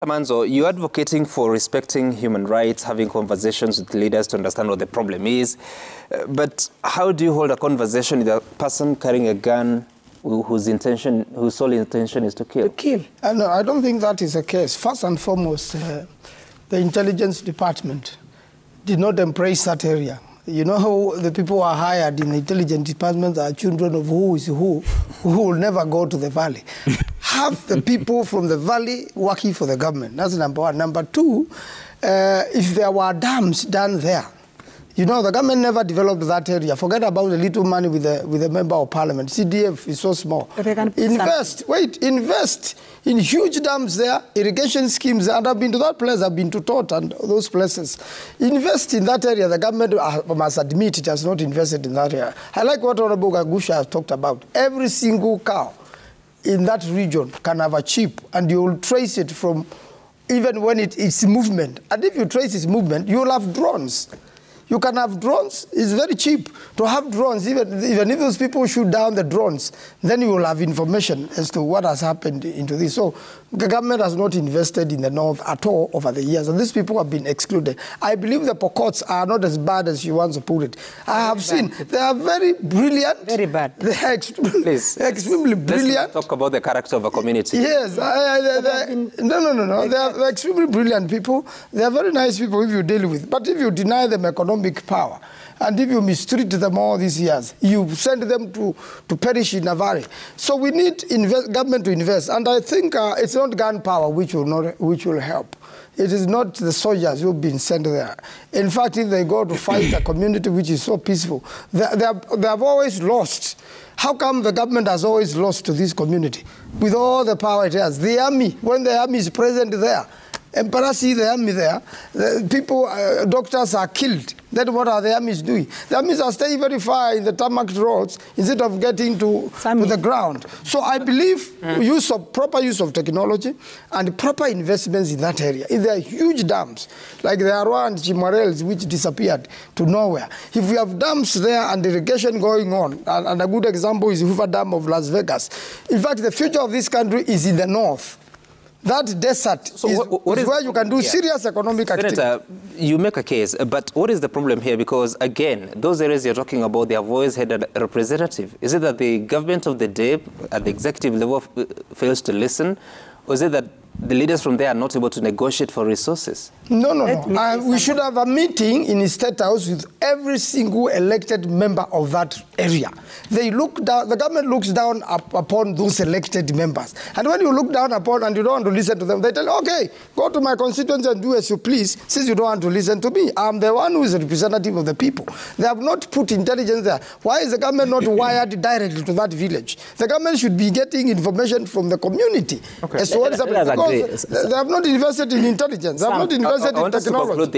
Maanzo, you're advocating for respecting human rights, having conversations with leaders to understand what the problem is. But how do you hold a conversation with a person carrying a gun whose sole intention is to kill? To kill. No, I don't think that is the case. First and foremost, the intelligence department did not embrace that area. You know how the people who are hired in the intelligence department are children of who is who will never go to the valley. Have the people from the valley working for the government. That's number one. Number two, if there were dams done there, you know, the government never developed that area. Forget about the little money with the member of parliament. CDF is so small. Invest in huge dams there, irrigation schemes. And I've been to that place, I've been to Tot and those places. Invest in that area. The government must admit it has not invested in that area. I like what Honorable Gagusha has talked about. Every single cow in that region can have a chip, and you will trace it from even when it's movement. And if you trace its movement, you will have drones. You can have drones. It's very cheap to have drones. Even if those people shoot down the drones, then you will have information as to what has happened into this. So the government has not invested in the north at all over the years, and these people have been excluded. I believe the Pokots are not as bad as you once put it. I have seen they are very brilliant. Very bad. They are extremely brilliant. Let's talk about the character of a community. Yes. No. They are extremely brilliant people. They are very nice people if you deal with. But if you deny them economic power, and if you mistreat them all these years, you send them to perish in a valley. So we need government to invest, and I think it's not gun power which will help. It is not the soldiers who've been sent there. In fact, if they go to fight a community which is so peaceful, they have always lost. How come the government has always lost to this community with all the power it has? The army, when the army is present there, Emperor see the army there, the people, doctors are killed. Then what are the armies doing? The armies are staying very far in the tarmac roads instead of getting to the ground. So I believe proper use of technology and proper investments in that area. If there are huge dams, like the Arwa and Chimarels, which disappeared to nowhere. If we have dams there and irrigation going on, and a good example is Hoover Dam of Las Vegas. In fact, the future of this country is in the north. That desert is where you can do serious economic activity. Senator, you make a case, but what is the problem here? Because, again, those areas you're talking about, they have always had a representative. Is it that the government of the day at the executive level fails to listen? Or is it that the leaders from there are not able to negotiate for resources? No. We should have a meeting in the State House with every single elected member of that area. They look down, the government looks down upon those elected members. And when you look down upon and you don't want to listen to them, they tell you, okay, go to my constituency and do as you please, since you don't want to listen to me. I'm the one who is a representative of the people. They have not put intelligence there. Why is the government not wired directly to that village? The government should be getting information from the community as to what is happening. Because they have not invested in intelligence. They have not invested in technology.